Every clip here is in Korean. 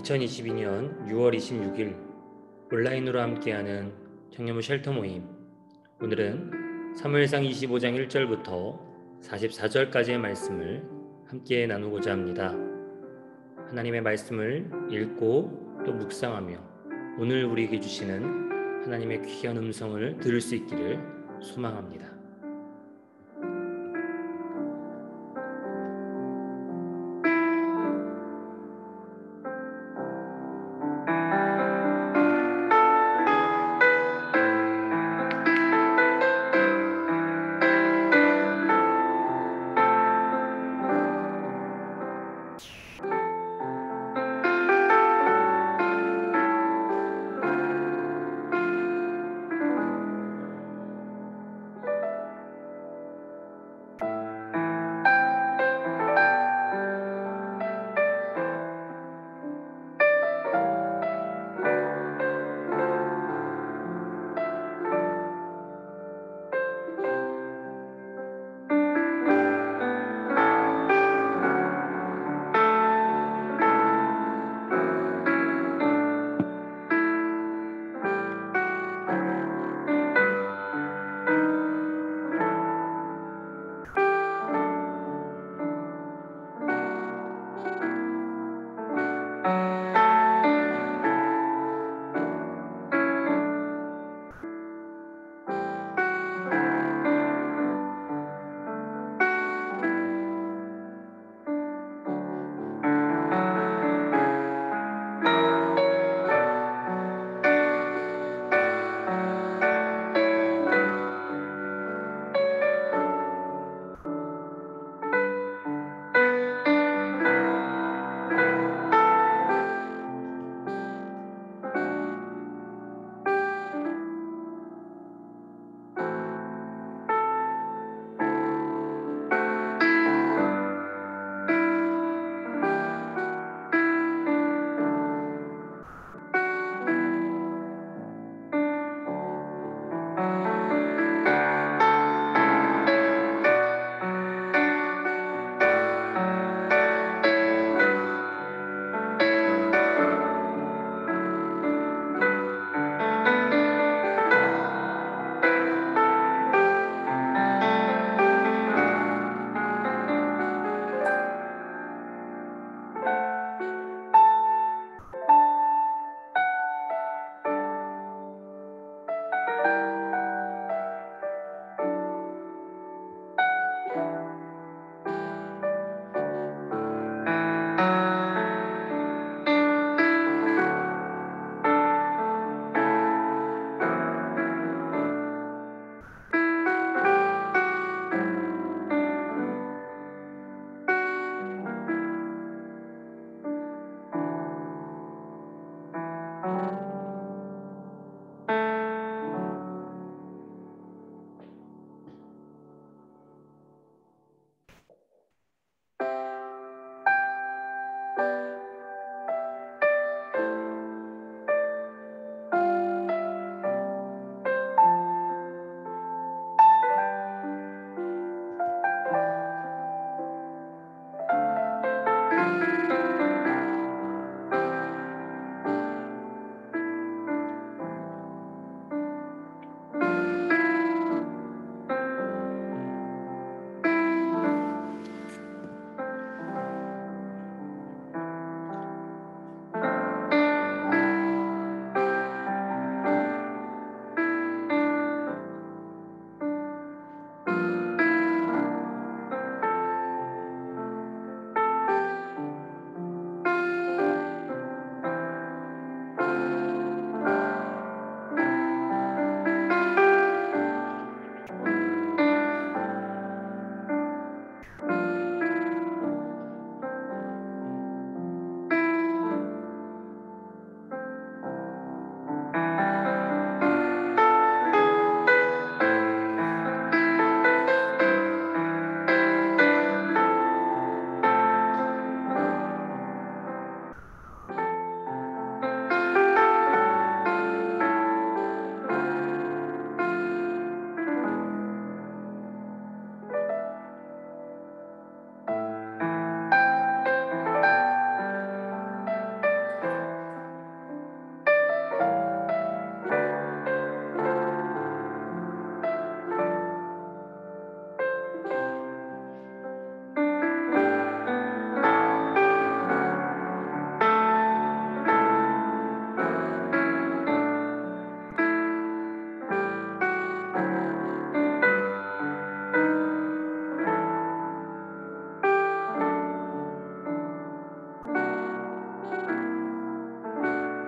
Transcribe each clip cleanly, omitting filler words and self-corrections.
2022년 6월 26일 온라인으로 함께하는 청년부 쉘터 모임. 오늘은 사무엘상 25장 1절부터 44절까지의 말씀을 함께 나누고자 합니다. 하나님의 말씀을 읽고 또 묵상하며 오늘 우리에게 주시는 하나님의 귀한 음성을 들을 수 있기를 소망합니다.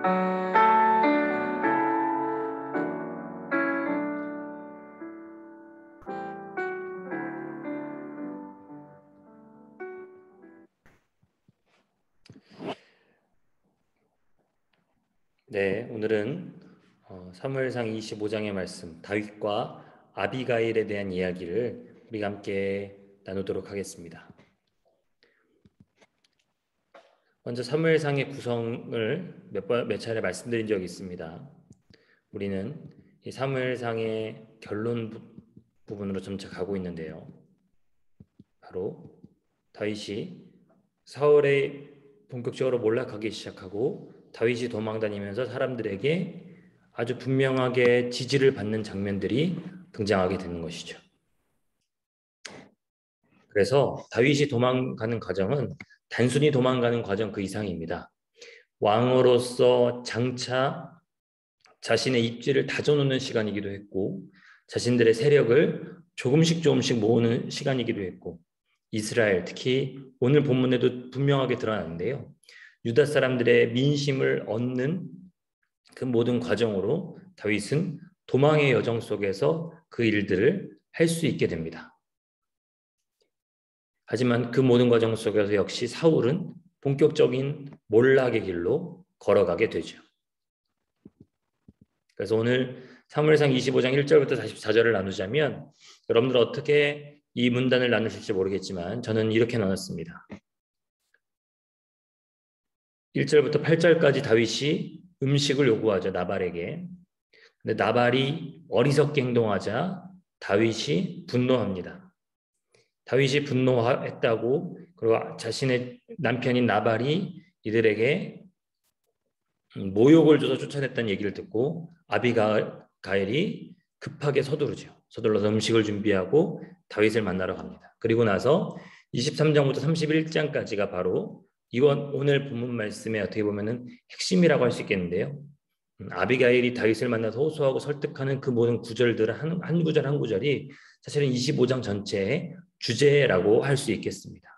네, 오늘은 사무엘상 25장의 말씀 다윗과 아비가일에 대한 이야기를 우리가 함께 나누도록 하겠습니다. 먼저 사무엘상의 구성을 몇 차례 말씀드린 적이 있습니다. 우리는 이 사무엘상의 결론 부분으로 점차 가고 있는데요. 바로 다윗이 사울에 본격적으로 몰락하기 시작하고 다윗이 도망다니면서 사람들에게 아주 분명하게 지지를 받는 장면들이 등장하게 되는 것이죠. 그래서 다윗이 도망가는 과정은 단순히 도망가는 과정 그 이상입니다. 왕으로서 장차 자신의 입지를 다져놓는 시간이기도 했고 자신들의 세력을 조금씩 모으는 시간이기도 했고 이스라엘, 특히 오늘 본문에도 분명하게 드러나는데요. 유다 사람들의 민심을 얻는 그 모든 과정으로 다윗은 도망의 여정 속에서 그 일들을 할 수 있게 됩니다. 하지만 그 모든 과정 속에서 역시 사울은 본격적인 몰락의 길로 걸어가게 되죠. 그래서 오늘 사무엘상 25장 1절부터 44절을 나누자면 여러분들 어떻게 이 문단을 나누실지 모르겠지만 저는 이렇게 나눴습니다. 1절부터 8절까지 다윗이 음식을 요구하죠. 나발에게. 근데 나발이 어리석게 행동하자 다윗이 분노합니다. 다윗이 분노했다고 그리고 자신의 남편인 나발이 이들에게 모욕을 줘서 쫓아냈다는 얘기를 듣고 아비가일이 급하게 서둘러서 음식을 준비하고 다윗을 만나러 갑니다. 그리고 나서 23장부터 31장까지가 바로 오늘 본문 말씀의 어떻게 보면은 핵심이라고 할 수 있겠는데요. 아비가일이 다윗을 만나서 호소하고 설득하는 그 모든 구절들은 한 구절 한 구절이 사실은 25장 전체의 주제라고 할 수 있겠습니다.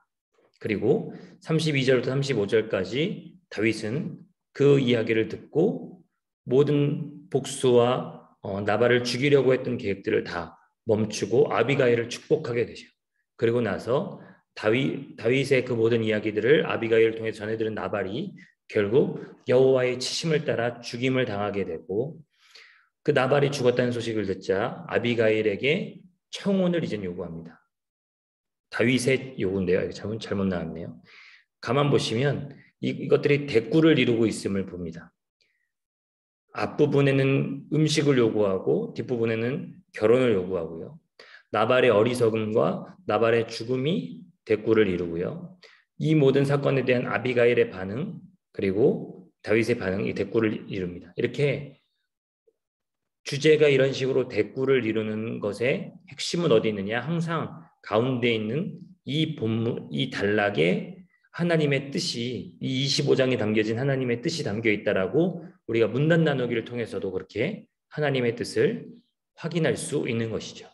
그리고 32절부터 35절까지 다윗은 그 이야기를 듣고 모든 복수와 나발을 죽이려고 했던 계획들을 다 멈추고 아비가일을 축복하게 되죠. 그리고 나서 다윗의 그 모든 이야기들을 아비가일을 통해 전해 들은 나발이 결국 여호와의 치심을 따라 죽임을 당하게 되고 그 나발이 죽었다는 소식을 듣자 아비가일에게 청혼을 이제 요구합니다. 다윗의 요구인데요. 잘못 나왔네요. 가만 보시면 이것들이 대꾸를 이루고 있음을 봅니다. 앞부분에는 음식을 요구하고 뒷부분에는 결혼을 요구하고요. 나발의 어리석음과 나발의 죽음이 대꾸를 이루고요. 이 모든 사건에 대한 아비가일의 반응 그리고 다윗의 반응이 대꾸를 이룹니다. 이렇게 주제가 이런 식으로 대꾸를 이루는 것의 핵심은 어디 있느냐? 항상 가운데 있는 이 본문, 이 단락에 하나님의 뜻이 이 25장에 담겨진 하나님의 뜻이 담겨 있다라고 우리가 문단 나누기를 통해서도 그렇게 하나님의 뜻을 확인할 수 있는 것이죠.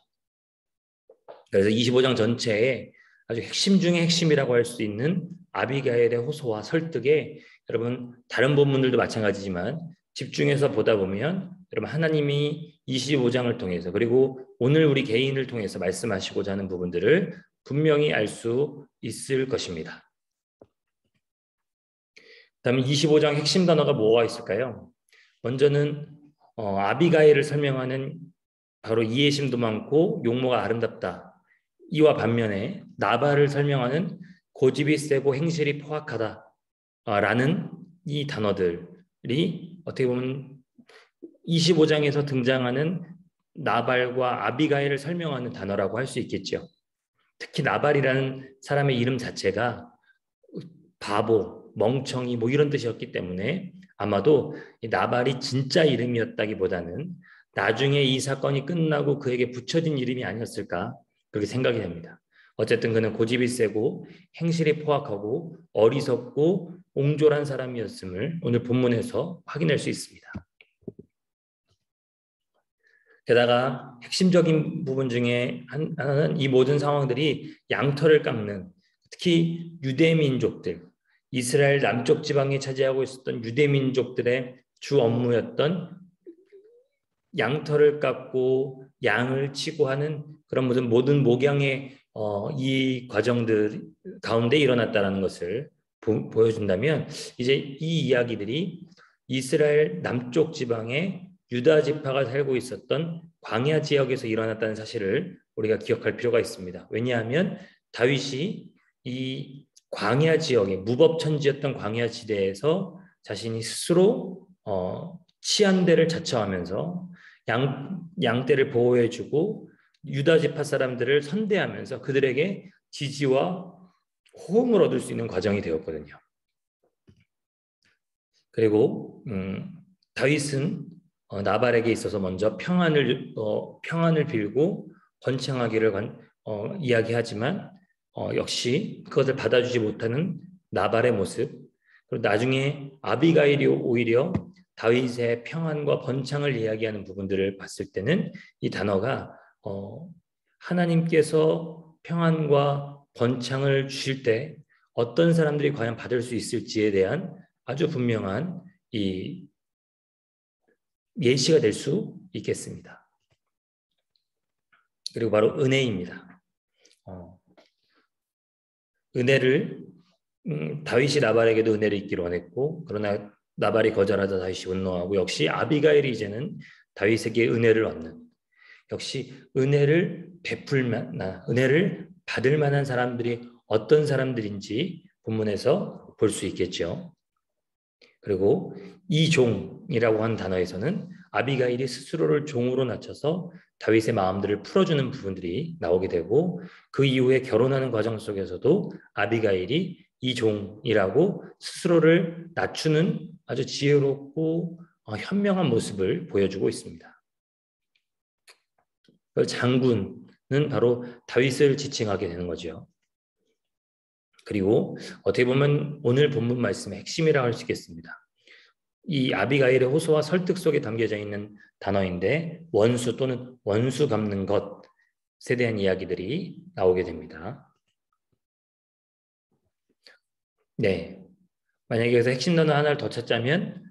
그래서 25장 전체에 아주 핵심 중의 핵심이라고 할 수 있는 아비가일의 호소와 설득에 여러분 다른 본문들도 마찬가지지만 집중해서 보다 보면 여러분 하나님이 25장을 통해서 그리고 오늘 우리 개인을 통해서 말씀하시고자 하는 부분들을 분명히 알 수 있을 것입니다. 다음에 25장 핵심 단어가 뭐가 있을까요? 먼저는 아비가일을 설명하는 바로 이해심도 많고 용모가 아름답다. 이와 반면에 나발을 설명하는 고집이 세고 행실이 포악하다. 라는 이 단어들이 어떻게 보면 25장에서 등장하는 나발과 아비가일을 설명하는 단어라고 할 수 있겠죠. 특히 나발이라는 사람의 이름 자체가 바보, 멍청이 뭐 이런 뜻이었기 때문에 아마도 이 나발이 진짜 이름이었다기보다는 나중에 이 사건이 끝나고 그에게 붙여진 이름이 아니었을까 그렇게 생각이 됩니다. 어쨌든 그는 고집이 세고 행실이 포악하고 어리석고 옹졸한 사람이었음을 오늘 본문에서 확인할 수 있습니다. 게다가 핵심적인 부분 중에 하나는 이 모든 상황들이 양털을 깎는 특히 유대 민족들 이스라엘 남쪽 지방에 차지하고 있었던 유대 민족들의 주 업무였던 양털을 깎고 양을 치고 하는 그런 모든 목양의 이 과정들 가운데 일어났다는 것을 보여준다면 이제 이 이야기들이 이스라엘 남쪽 지방에 유다 지파가 살고 있었던 광야 지역에서 일어났다는 사실을 우리가 기억할 필요가 있습니다. 왜냐하면 다윗이 이 광야 지역에 무법천지였던 광야 지대에서 자신이 스스로 치안대를 자처하면서 양떼를 보호해주고 유다 지파 사람들을 선대하면서 그들에게 지지와 호응을 얻을 수 있는 과정이 되었거든요. 그리고 다윗은 나발에게 있어서 먼저 평안을 빌고 번창하기를 이야기하지만 역시 그것을 받아주지 못하는 나발의 모습, 그리고 나중에 아비가일이 오히려 다윗의 평안과 번창을 이야기하는 부분들을 봤을 때는 이 단어가 하나님께서 평안과 번창을 주실 때 어떤 사람들이 과연 받을 수 있을지에 대한 아주 분명한 이 예시가 될 수 있겠습니다. 그리고 바로 은혜입니다. 은혜를 다윗이 나발에게도 은혜를 있기를 원했고, 그러나 나발이 거절하자 다윗이 분노하고, 역시 아비가일이 이제는 다윗에게 은혜를 얻는, 역시 은혜를 은혜를 받을 만한 사람들이 어떤 사람들인지 본문에서 볼 수 있겠죠. 그리고 이 종이라고 하는 단어에서는 아비가일이 스스로를 종으로 낮춰서 다윗의 마음들을 풀어주는 부분들이 나오게 되고, 그 이후에 결혼하는 과정 속에서도 아비가일이 이 종이라고 스스로를 낮추는 아주 지혜롭고 현명한 모습을 보여주고 있습니다. 장군은 바로 다윗을 지칭하게 되는 거죠. 그리고 어떻게 보면 오늘 본문 말씀의 핵심이라고 할 수 있겠습니다. 이 아비가일의 호소와 설득 속에 담겨져 있는 단어인데, 원수 또는 원수 갚는 것에 대한 이야기들이 나오게 됩니다. 네, 만약에 여기서 핵심 단어 하나를 더 찾자면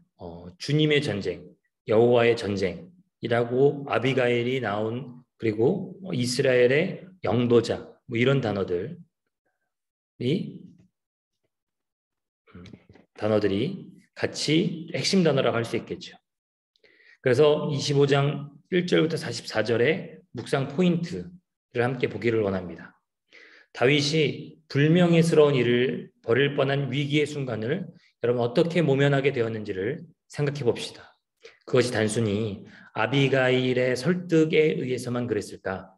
주님의 전쟁, 여호와의 전쟁이라고 아비가일이 나온, 그리고 이스라엘의 영도자, 이런 단어들이 같이 핵심 단어라고 할 수 있겠죠. 그래서 25장 1절부터 44절의 묵상 포인트를 함께 보기를 원합니다. 다윗이 불명예스러운 일을 벌일 뻔한 위기의 순간을 여러분 어떻게 모면하게 되었는지를 생각해 봅시다. 그것이 단순히 아비가일의 설득에 의해서만 그랬을까?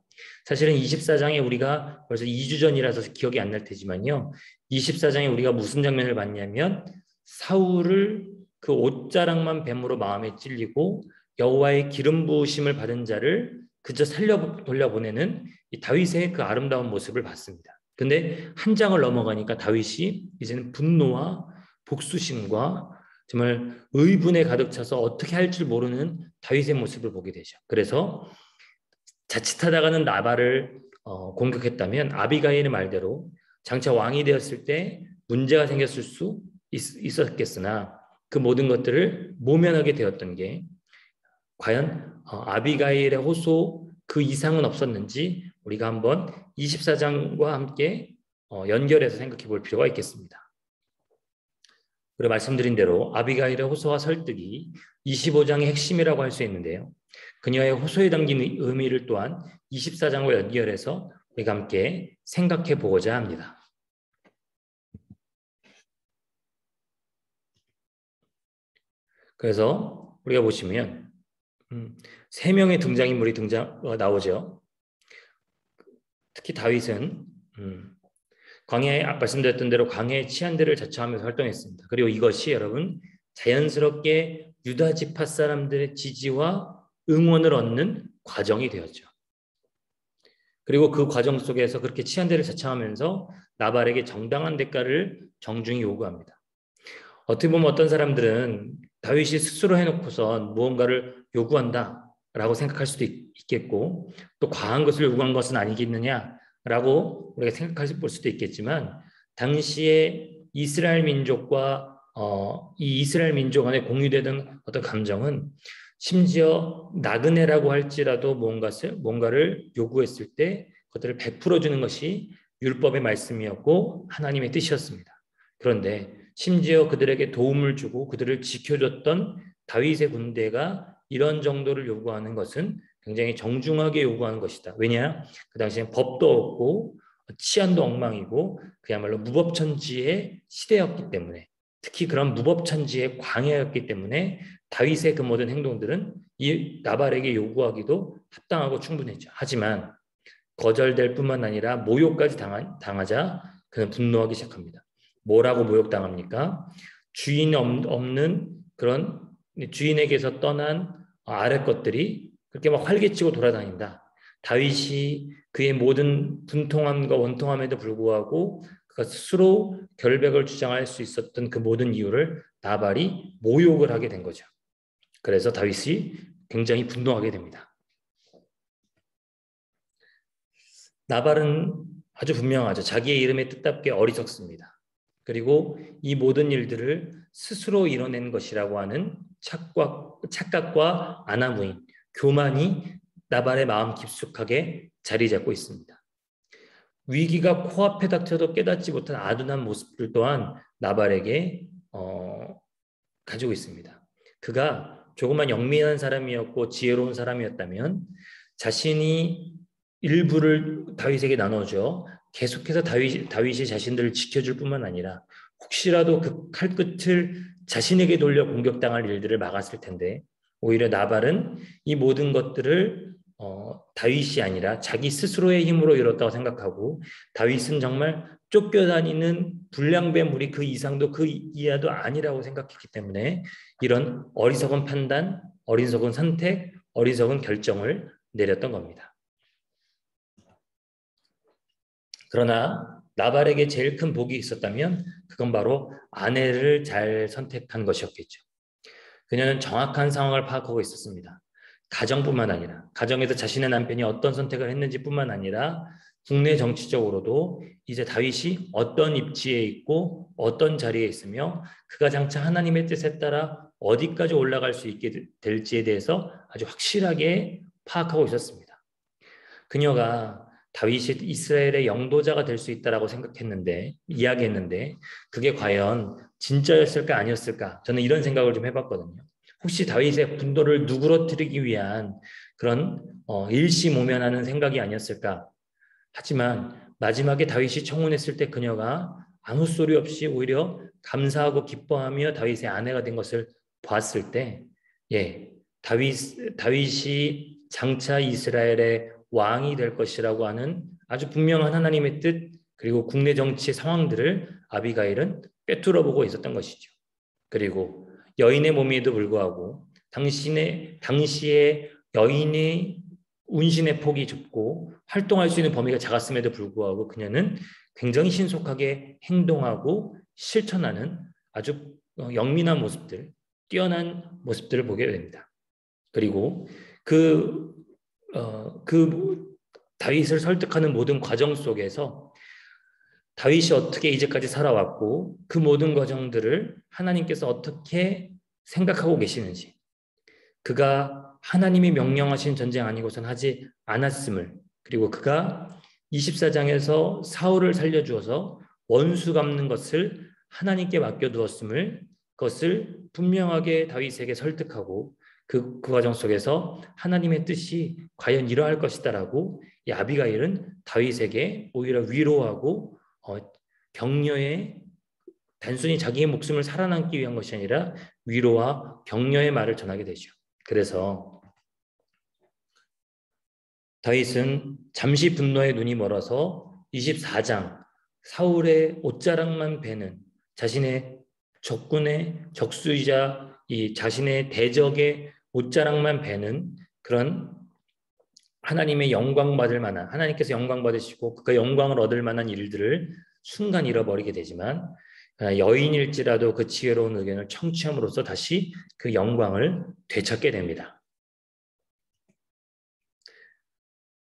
사실은 24장에 우리가 벌써 2주 전이라서 기억이 안 날 테지만요, 24장에 우리가 무슨 장면을 봤냐면 사울을 그 옷자락만 뱀으로 마음에 찔리고 여호와의 기름 부으심을 받은 자를 그저 살려 돌려보내는 이 다윗의 그 아름다운 모습을 봤습니다. 근데 한 장을 넘어가니까 다윗이 이제는 분노와 복수심과 정말 의분에 가득 차서 어떻게 할 줄 모르는 다윗의 모습을 보게 되죠. 그래서 자칫하다가는 나발을 공격했다면 아비가일의 말대로 장차 왕이 되었을 때 문제가 생겼을 수 있었겠으나 그 모든 것들을 모면하게 되었던 게 과연 아비가일의 호소 그 이상은 없었는지 우리가 한번 24장과 함께 연결해서 생각해 볼 필요가 있겠습니다. 그리고 말씀드린 대로 아비가일의 호소와 설득이 25장의 핵심이라고 할 수 있는데요, 그녀의 호소에 담긴 의미를 또한 24장과 연결해서 우리가 함께 생각해 보고자 합니다. 그래서 우리가 보시면 3명의 등장인물이 나오죠. 특히 다윗은 광야에 말씀드렸던 대로 광야의 치안대를 자처하면서 활동했습니다. 그리고 이것이 여러분 자연스럽게 유다 지파 사람들의 지지와 응원을 얻는 과정이 되었죠. 그리고 그 과정 속에서 그렇게 치안대를 자처하면서 나발에게 정당한 대가를 정중히 요구합니다. 어떻게 보면 어떤 사람들은 다윗이 스스로 해놓고선 무언가를 요구한다라고 생각할 수도 있겠고, 또 과한 것을 요구한 것은 아니겠느냐라고 우리가 생각할 수도 있겠지만, 당시에 이스라엘 민족과 이 이스라엘 민족 안에 공유되던 어떤 감정은 심지어 나그네라고 할지라도 뭔가를 요구했을 때 그것들을 베풀어 주는 것이 율법의 말씀이었고 하나님의 뜻이었습니다. 그런데 심지어 그들에게 도움을 주고 그들을 지켜줬던 다윗의 군대가 이런 정도를 요구하는 것은 굉장히 정중하게 요구하는 것이다. 왜냐? 그 당시엔 법도 없고 치안도 엉망이고 그야말로 무법천지의 시대였기 때문에, 특히 그런 무법천지의 광야였기 때문에 다윗의 그 모든 행동들은 이 나발에게 요구하기도 합당하고 충분했죠. 하지만 거절될 뿐만 아니라 모욕까지 당하자 그는 분노하기 시작합니다. 뭐라고 모욕당합니까? 주인 없는 그런 주인에게서 떠난 아랫 것들이 그렇게 막 활개치고 돌아다닌다. 다윗이 그의 모든 분통함과 원통함에도 불구하고 그가 스스로 결백을 주장할 수 있었던 그 모든 이유를 나발이 모욕을 하게 된 거죠. 그래서 다윗이 굉장히 분노하게 됩니다. 나발은 아주 분명하죠. 자기의 이름에 뜻답게 어리석습니다. 그리고 이 모든 일들을 스스로 이뤄낸 것이라고 하는 착각과 아나무인, 교만이 나발의 마음 깊숙하게 자리 잡고 있습니다. 위기가 코앞에 닥쳐도 깨닫지 못한 아둔한 모습들 또한 나발에게 가지고 있습니다. 그가 조금만 영민한 사람이었고 지혜로운 사람이었다면 자신이 일부를 다윗에게 나눠줘 계속해서 다윗이 자신들을 지켜줄 뿐만 아니라 혹시라도 그 칼끝을 자신에게 돌려 공격당할 일들을 막았을 텐데, 오히려 나발은 이 모든 것들을 다윗이 아니라 자기 스스로의 힘으로 이뤘다고 생각하고, 다윗은 정말 쫓겨다니는 불량배 무리 그 이상도 그 이하도 아니라고 생각했기 때문에 이런 어리석은 판단, 어리석은 선택, 어리석은 결정을 내렸던 겁니다. 그러나 나발에게 제일 큰 복이 있었다면 그건 바로 아내를 잘 선택한 것이었겠죠. 그녀는 정확한 상황을 파악하고 있었습니다. 가정뿐만 아니라, 가정에서 자신의 남편이 어떤 선택을 했는지 뿐만 아니라 국내 정치적으로도 이제 다윗이 어떤 입지에 있고 어떤 자리에 있으며 그가 장차 하나님의 뜻에 따라 어디까지 올라갈 수 있게 될지에 대해서 아주 확실하게 파악하고 있었습니다. 그녀가 다윗이 이스라엘의 영도자가 될 수 있다라고 이야기했는데 그게 과연 진짜였을까 아니었을까? 저는 이런 생각을 좀 해봤거든요. 혹시 다윗의 분노를 누그러뜨리기 위한 그런 일시모면하는 생각이 아니었을까? 하지만 마지막에 다윗이 청혼했을 때 그녀가 아무 소리 없이 오히려 감사하고 기뻐하며 다윗의 아내가 된 것을 봤을 때, 다윗이 장차 이스라엘의 왕이 될 것이라고 하는 아주 분명한 하나님의 뜻, 그리고 국내 정치 상황들을 아비가일은 꿰뚫어 보고 있었던 것이죠. 그리고 여인의 몸에도 불구하고 당시에 여인의 운신의 폭이 좁고 활동할 수 있는 범위가 작았음에도 불구하고 그녀는 굉장히 신속하게 행동하고 실천하는 아주 영민한 모습들, 뛰어난 모습들을 보게 됩니다. 그리고 그 다윗을 설득하는 모든 과정 속에서 다윗이 어떻게 이제까지 살아왔고 그 모든 과정들을 하나님께서 어떻게 생각하고 계시는지, 그가 하나님이 명령하신 전쟁 아니고선 하지 않았음을, 그리고 그가 24장에서 사울을 살려주어서 원수 갚는 것을 하나님께 맡겨두었음을, 그것을 분명하게 다윗에게 설득하고 그 과정 속에서 하나님의 뜻이 과연 이러할 것이다라고 이 아비가일은 다윗에게 오히려 위로하고 격려의, 단순히 자기의 목숨을 살아남기 위한 것이 아니라 위로와 격려의 말을 전하게 되죠. 그래서 다윗은 잠시 분노에 눈이 멀어서 24장 사울의 옷자락만 베는, 자신의 적군의 적수이자 이 자신의 대적의 옷자락만 베는 그런 하나님의 영광 받을 만한, 하나님께서 영광 받으시고 그 영광을 얻을 만한 일들을 순간 잃어버리게 되지만, 여인일지라도 그 지혜로운 의견을 청취함으로써 다시 그 영광을 되찾게 됩니다.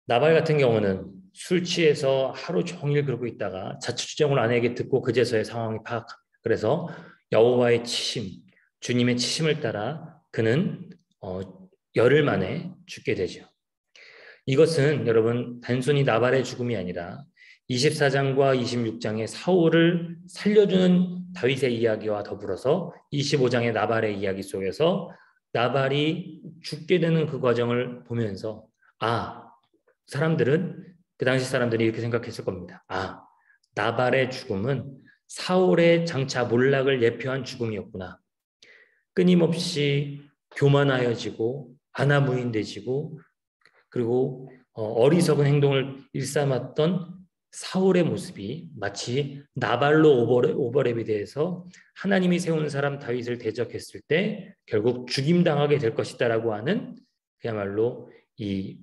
나발 같은 경우는 술 취해서 하루 종일 그러고 있다가 자초지종을 아내에게 듣고 그제서야 상황이 파악합니다. 그래서 여호와의 치심, 주님의 치심을 따라 그는 열흘 만에 죽게 되죠. 이것은 여러분 단순히 나발의 죽음이 아니라 24장과 26장의 사울을 살려주는 다윗의 이야기와 더불어서 25장의 나발의 이야기 속에서 나발이 죽게 되는 그 과정을 보면서 사람들은 그 당시 사람들이 이렇게 생각했을 겁니다. 나발의 죽음은 사울의 장차 몰락을 예표한 죽음이었구나. 끊임없이 교만하여지고 아나무인돼지고 그리고 어리석은 행동을 일삼았던 사울의 모습이 마치 나발로 오버랩이 돼서 하나님이 세운 사람 다윗을 대적했을 때 결국 죽임당하게 될 것이다라고 하는 그야말로 이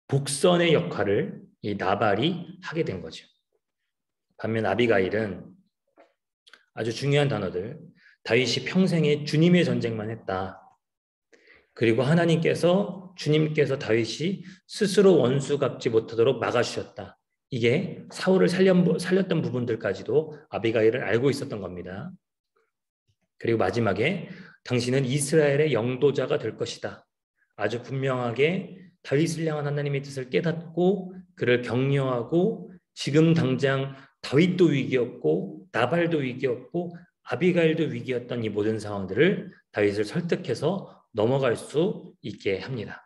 복선의 역할을 이 나발이 하게 된 거죠. 반면 아비가일은 아주 중요한 단어들, 다윗이 평생에 주님의 전쟁만 했다. 그리고 주님께서 다윗이 스스로 원수 갚지 못하도록 막아주셨다. 이게 사울을 살렸던 부분들까지도 아비가일은 알고 있었던 겁니다. 그리고 마지막에 당신은 이스라엘의 영도자가 될 것이다. 아주 분명하게 다윗을 향한 하나님의 뜻을 깨닫고 그를 격려하고 지금 당장 다윗도 위기였고 나발도 위기였고 아비가일도 위기였던 이 모든 상황들을 다윗을 설득해서 넘어갈 수 있게 합니다.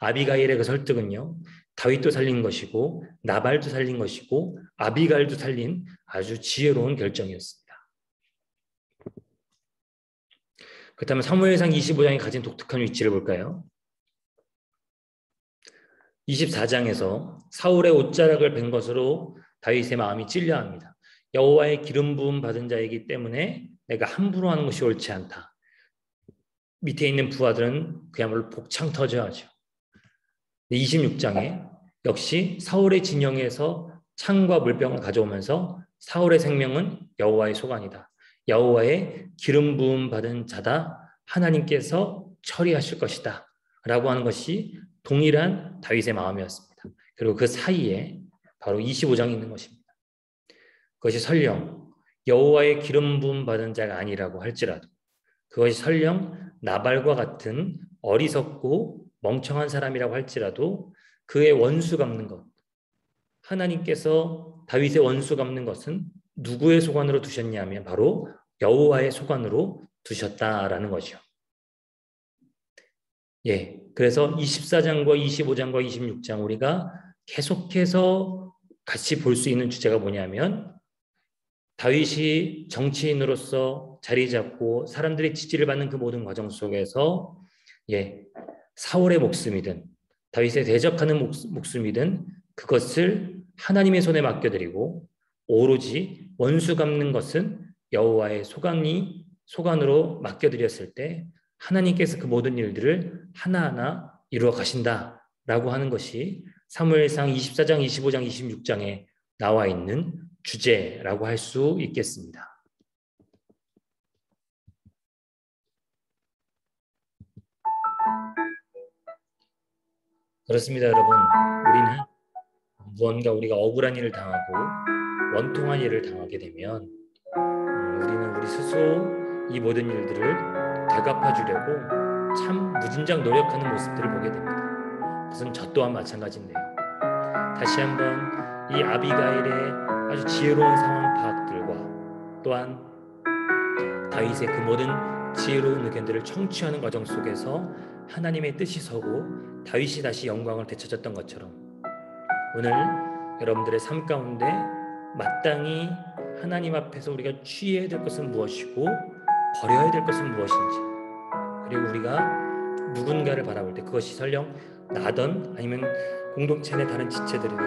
아비가일의 그 설득은요, 다윗도 살린 것이고 나발도 살린 것이고 아비가일도 살린 아주 지혜로운 결정이었습니다. 그렇다면 사무엘상 25장이 가진 독특한 위치를 볼까요? 24장에서 사울의 옷자락을 벤 것으로 다윗의 마음이 찔려합니다. 여호와의 기름 부음 받은 자이기 때문에 내가 함부로 하는 것이 옳지 않다. 밑에 있는 부하들은 그야말로 복창 터져하죠. 26장에 역시 사울의 진영에서 창과 물병을 가져오면서 사울의 생명은 여호와의 소관이다. 여호와의 기름 부음 받은 자다. 하나님께서 처리하실 것이다. 라고 하는 것이 동일한 다윗의 마음이었습니다. 그리고 그 사이에 바로 25장이 있는 것입니다. 그것이 설령 여호와의 기름 부음 받은 자가 아니라고 할지라도 그것이 설령 나발과 같은 어리석고 멍청한 사람이라고 할지라도 그의 원수 갚는 것, 하나님께서 다윗의 원수 갚는 것은 누구의 소관으로 두셨냐면 바로 여호와의 소관으로 두셨다라는 거죠. 그래서 24장과 25장과 26장 우리가 계속해서 같이 볼 수 있는 주제가 뭐냐면 다윗이 정치인으로서 자리 잡고 사람들의 지지를 받는 그 모든 과정 속에서 사울의 목숨이든 다윗에 대적하는 목숨이든 그것을 하나님의 손에 맡겨드리고 오로지 원수 갚는 것은 여호와의 소관으로 맡겨드렸을 때 하나님께서 그 모든 일들을 하나하나 이루어 가신다라고 하는 것이 사무엘상 24장, 25장, 26장에 나와 있는 주제라고 할 수 있겠습니다. 그렇습니다, 여러분. 우리는 무언가 우리가 억울한 일을 당하고 원통한 일을 당하게 되면 우리는 우리 스스로 이 모든 일들을 되갚아주려고 참 무진장 노력하는 모습들을 보게 됩니다. 그것은 저 또한 마찬가지인데요. 다시 한번 이 아비가일의 아주 지혜로운 상황 파악들과 또한 다윗의 그 모든 지혜로운 의견들을 청취하는 과정 속에서 하나님의 뜻이 서고 다윗이 다시 영광을 되찾았던 것처럼 오늘 여러분들의 삶 가운데 마땅히 하나님 앞에서 우리가 취해야 될 것은 무엇이고 버려야 될 것은 무엇인지, 그리고 우리가 누군가를 바라볼 때 그것이 설령 나든 아니면 공동체 내 다른 지체들이든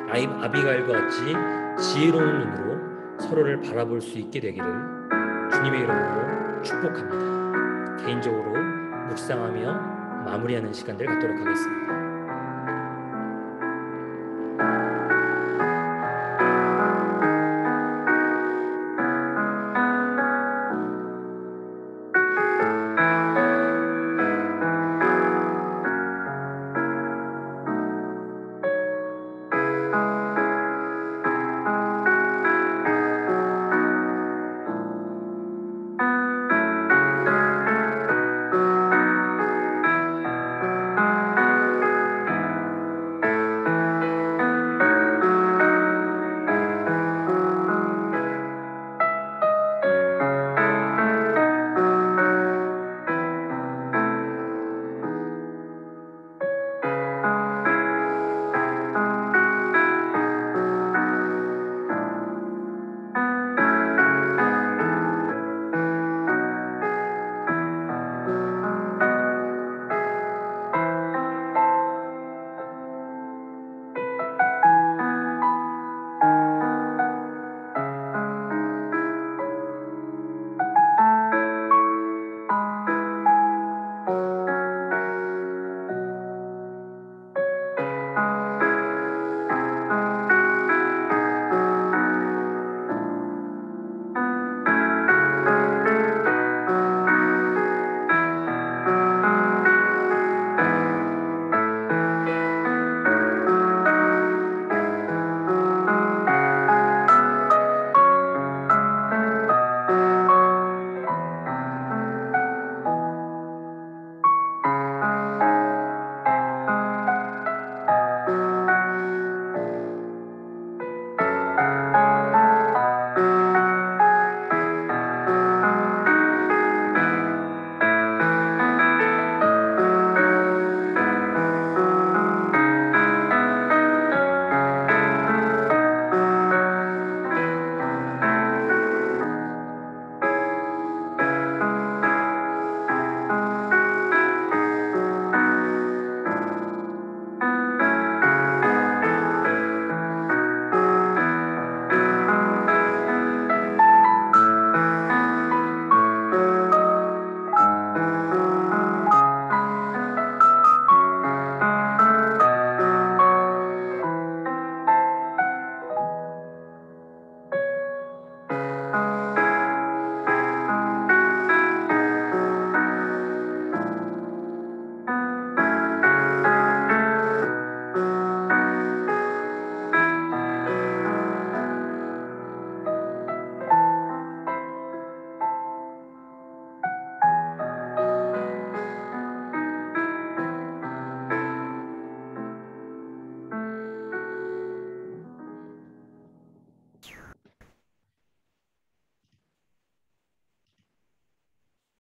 아비가일과 같이 지혜로운 눈으로 서로를 바라볼 수 있게 되기를 주님의 이름으로 축복합니다. 개인적으로 묵상하며 마무리하는 시간들 갖도록 하겠습니다.